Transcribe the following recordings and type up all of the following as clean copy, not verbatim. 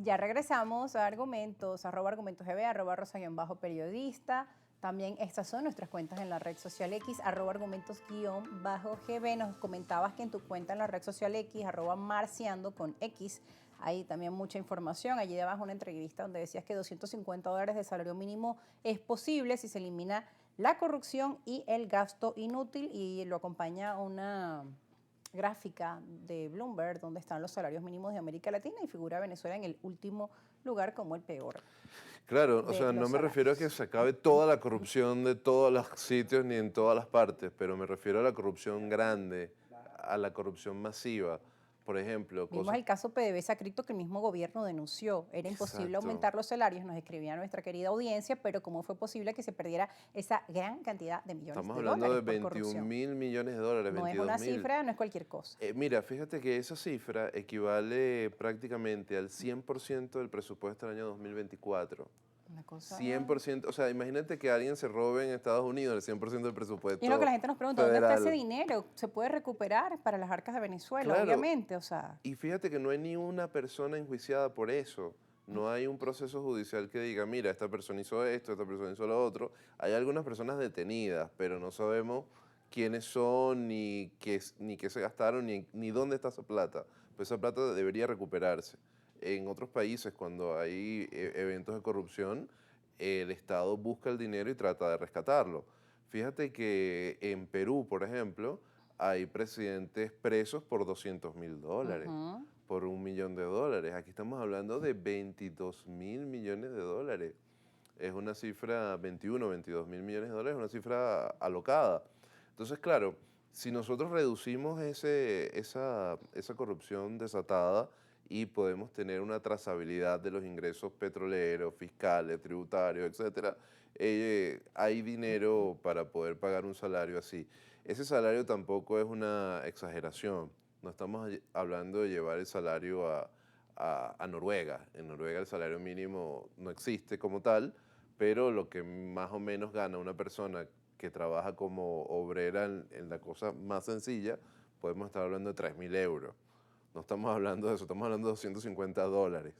Ya regresamos a Argumentos, @argumentosgb, @rosa_periodista. También estas son nuestras cuentas en la red social X, @argumentos_gb. Nos comentabas que en tu cuenta en la red social X, @marciando con X, hay también mucha información. Allí debajo una entrevista donde decías que $250 de salario mínimo es posible si se elimina la corrupción y el gasto inútil, y lo acompaña una gráfica de Bloomberg donde están los salarios mínimos de América Latina y figura Venezuela en el último lugar como el peor Claro, o de sea, no los me refiero a que salarios. se acabe toda la corrupción de todos los sitios ni en todas las partes, pero me refiero a la corrupción grande, a la corrupción masiva. Por ejemplo, Vimos cosas... el caso PDVSA Cripto que el mismo gobierno denunció. Era imposible Exacto. aumentar los salarios, nos escribía nuestra querida audiencia, pero ¿cómo fue posible que se perdiera esa gran cantidad de millones Estamos de hablando dólares de por 21 corrupción? mil millones de dólares, No es 22 una mil. cifra, no es cualquier cosa. Mira, fíjate que esa cifra equivale prácticamente al 100% del presupuesto del año 2024. Una cosa... 100%, o sea, imagínate que alguien se robe en Estados Unidos el 100% del Y es lo que presupuesto la gente nos pregunta, ¿dónde está ese federal. dinero? ¿Se puede recuperar para las arcas de Venezuela? Claro, Obviamente, o sea... y fíjate que no hay ni una persona enjuiciada por eso. No hay un proceso judicial que diga, mira, esta persona hizo esto, esta persona hizo lo otro. Hay algunas personas detenidas, pero no sabemos quiénes son, ni qué se gastaron, ni dónde está esa plata. Pues esa plata debería recuperarse. En otros países, cuando hay eventos de corrupción, el Estado busca el dinero y trata de rescatarlo. Fíjate que en Perú, por ejemplo, hay presidentes presos por $200.000, Ujú. por $1.000.000. Aquí estamos hablando de 22.000 millones de dólares. Es una cifra, 21, 22.000 millones de dólares, es una cifra alocada. Entonces, claro, si nosotros reducimos esa corrupción desatada y podemos tener una trazabilidad de los ingresos petroleros, fiscales, tributarios, etcétera, hay dinero para poder pagar un salario así. Ese salario tampoco es una exageración. No estamos hablando de llevar el salario a Noruega. En Noruega el salario mínimo no existe como tal, pero lo que más o menos gana una persona que trabaja como obrera en la cosa más sencilla, podemos estar hablando de 3.000 euros. No estamos hablando de eso, estamos hablando de $250.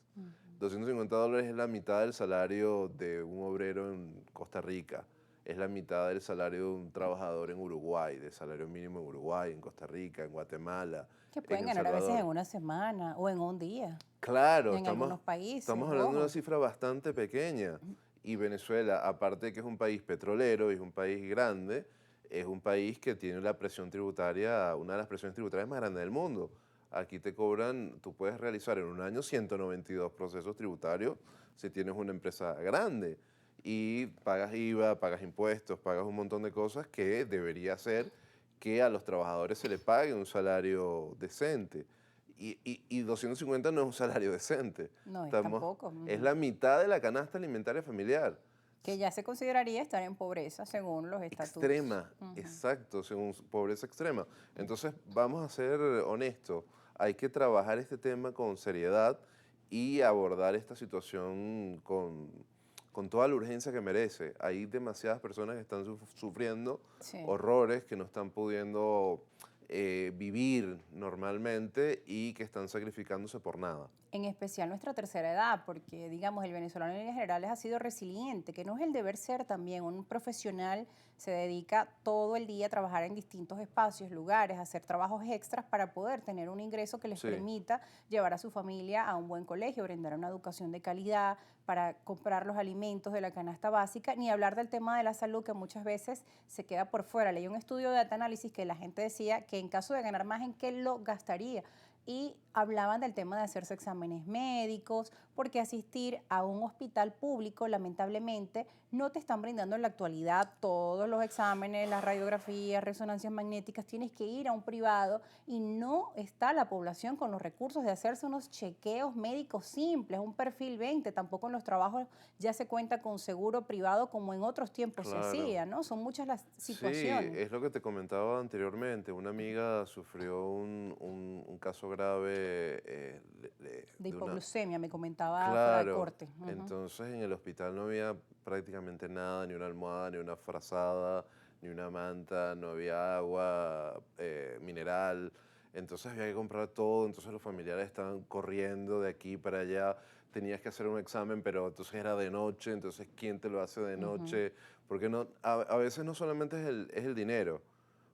$250 es la mitad del salario de un obrero en Costa Rica. Es la mitad del salario de un trabajador en Uruguay, del salario mínimo en Uruguay, en Costa Rica, en Guatemala, Que en pueden El ganar a veces en Salvador. una semana o en un día, Claro, en algunos países, estamos hablando de una ojo. cifra bastante pequeña. Y Venezuela, aparte de que es un país petrolero y es un país grande, es un país que tiene la presión tributaria, una de las presiones tributarias más grandes del mundo. Aquí te cobran, tú puedes realizar en un año 192 procesos tributarios si tienes una empresa grande. Y pagas IVA, pagas impuestos, pagas un montón de cosas que debería ser que a los trabajadores se les pague un salario decente. Y 250 no es un salario decente. No es Estamos, tampoco. es Ujú. la mitad de la canasta alimentaria familiar. Que ya se consideraría estar en pobreza según los estatutos. Extrema, Ujú. exacto, según pobreza extrema. Entonces, vamos a ser honestos, hay que trabajar este tema con seriedad y abordar esta situación con toda la urgencia que merece. Hay demasiadas personas que están sufriendo Sí. horrores, que no están pudiendo vivir normalmente y que están sacrificándose por nada. En especial nuestra tercera edad, porque digamos el venezolano en líneas generales ha sido resiliente, que no es el deber ser también. Un profesional se dedica todo el día a trabajar en distintos espacios, lugares, a hacer trabajos extras para poder tener un ingreso que les Sí, permita llevar a su familia a un buen colegio, brindar una educación de calidad, para comprar los alimentos de la canasta básica, ni hablar del tema de la salud que muchas veces se queda por fuera. Leí un estudio de data análisis que la gente decía que en caso de ganar más, ¿en qué lo gastaría? Y hablaban del tema de hacerse exámenes médicos, porque asistir a un hospital público, lamentablemente, no te están brindando en la actualidad todos los exámenes, las radiografías, resonancias magnéticas. Tienes que ir a un privado y no está la población con los recursos de hacerse unos chequeos médicos simples, un perfil 20. Tampoco en los trabajos ya se cuenta con seguro privado como en otros tiempos se claro. hacía, ¿no? Son muchas las Sí, situaciones. es lo que te comentaba anteriormente. Una amiga sufrió un caso grave De de una... hipoglucemia, me comentaba fuera de Claro, corte. Ujú. entonces en el hospital no había prácticamente nada, ni una almohada, ni una frazada, ni una manta, no había agua mineral. Entonces había que comprar todo, entonces los familiares estaban corriendo de aquí para allá. tenías que hacer un examen, pero entonces era de noche, entonces ¿quién te lo hace de Ujú. noche? Porque no, a veces no solamente es el dinero,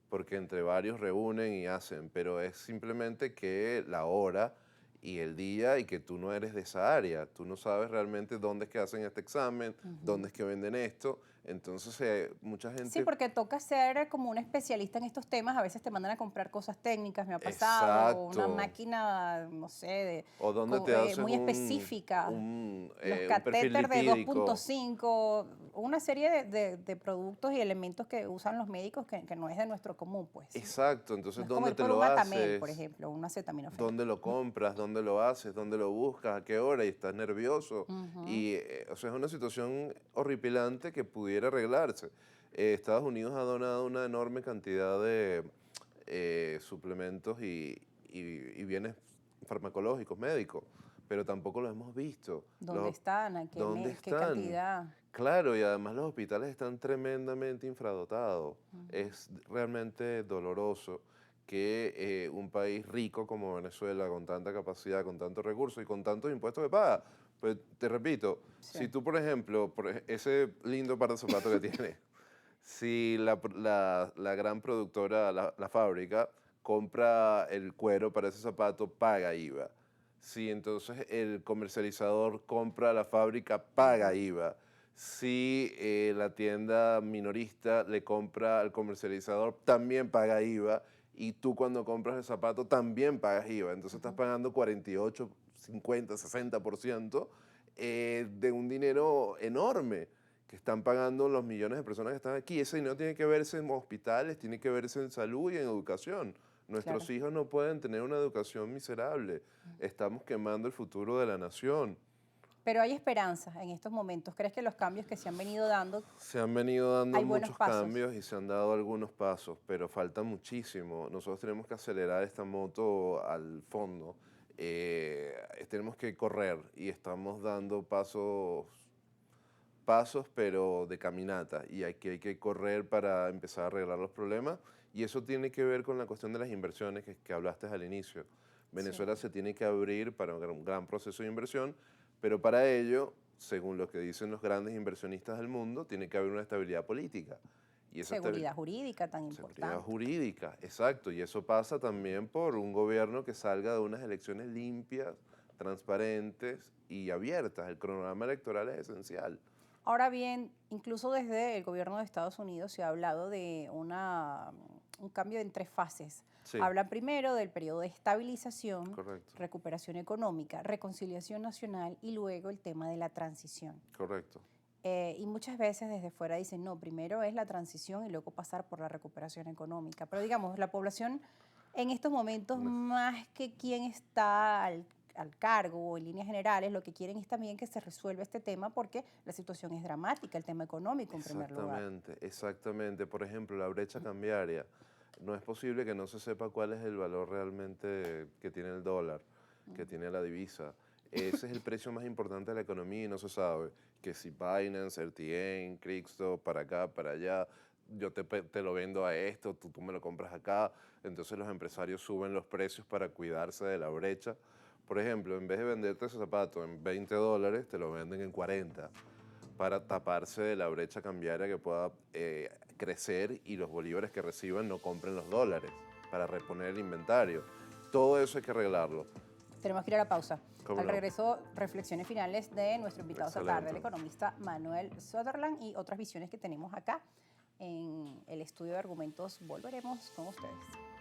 porque entre varios reúnen y hacen, pero es simplemente que la hora y el día y que tú no eres de esa área, tú no sabes realmente dónde es que hacen este examen, dónde Ujú. es que venden esto, entonces mucha Sí, gente, porque toca ser como un especialista en estos temas. A veces te mandan a comprar cosas técnicas, me ha pasado, o una exacto, máquina, no sé, o dónde te haces muy específica. Los un perfil catéter de lipídico. 2.5, una serie de productos y elementos que usan los médicos que no es de nuestro común, pues. Exacto, No entonces es como ¿dónde ir te por un lo Atamel, por haces? ejemplo, un acetaminofén. ¿Dónde lo compras? ¿Dónde lo haces? ¿Dónde lo buscas? ¿A qué hora? Y estás nervioso. Ujú. Y, o sea, es una situación horripilante que pudiera arreglarse. Estados Unidos ha donado una enorme cantidad de suplementos y bienes farmacológicos, médicos, pero tampoco los hemos visto. ¿Dónde están? ¿Dónde ¿Qué están? cantidad? Claro, y además los hospitales están tremendamente infradotados. Ujú. Es realmente doloroso que un país rico como Venezuela, con tanta capacidad, con tantos recursos y con tantos impuestos que paga, pues te repito, Sí. si tú, por ejemplo, ese lindo par de zapatos que tienes, si la gran productora, la fábrica, compra el cuero para ese zapato, paga IVA. Si entonces el comercializador compra la fábrica, paga Ujú. IVA. Si la tienda minorista le compra al comercializador, también paga IVA. Y tú cuando compras el zapato también pagas IVA. Entonces estás Ujú. pagando 48, 50, 60% de un dinero enorme que están pagando los millones de personas que están aquí. Ese dinero tiene que verse en hospitales, tiene que verse en salud y en educación. Claro. Nuestros hijos no pueden tener una educación miserable. Estamos quemando el futuro de la nación. Pero hay esperanza en estos momentos. ¿Crees que los cambios que se han venido dando, Se han venido dando hay buenos muchos pasos? cambios y se han dado algunos pasos, pero falta muchísimo. Nosotros tenemos que acelerar esta moto al fondo. Tenemos que correr y estamos dando pasos, pero de caminata. Y hay que correr para empezar a arreglar los problemas. Y eso tiene que ver con la cuestión de las inversiones que hablaste al inicio. Sí, Venezuela se tiene que abrir para un gran proceso de inversión, pero para ello, según lo que dicen los grandes inversionistas del mundo, tiene que haber una estabilidad política. Y esa seguridad jurídica tan seguridad importante. jurídica, exacto. Y eso pasa también por un gobierno que salga de unas elecciones limpias, transparentes y abiertas. El cronograma electoral es esencial. Ahora bien, incluso desde el gobierno de Estados Unidos se ha hablado de un cambio en tres fases. Sí, Hablan primero del periodo de estabilización, correcto, recuperación económica, reconciliación nacional y luego el tema de la transición. correcto. Y muchas veces desde fuera dicen, no, primero es la transición y luego pasar por la recuperación económica. Pero digamos, la población en estos momentos, Ne- más que quien está al cargo o en líneas generales, lo que quieren es también que se resuelva este tema porque la situación es dramática, el tema económico en primer lugar. Exactamente, exactamente. Por ejemplo, la brecha cambiaria. No es posible que no se sepa cuál es el valor realmente que tiene el dólar, que tiene la divisa. Ese es el precio más importante de la economía y no se sabe. Que si Binance, RTN, Crixto, para acá, para allá, te lo vendo a esto, tú me lo compras acá. Entonces los empresarios suben los precios para cuidarse de la brecha. Por ejemplo, en vez de venderte ese zapato en $20, te lo venden en 40 para taparse de la brecha cambiaria que pueda crecer y los bolívares que reciban no compren los dólares para reponer el inventario. Todo eso hay que arreglarlo. Tenemos que ir a la pausa. ¿Cómo Al no? regreso, reflexiones finales de nuestro invitado esta tarde, el Excelente. economista Manuel Sutherland y otras visiones que tenemos acá en el estudio de argumentos. Volveremos con ustedes.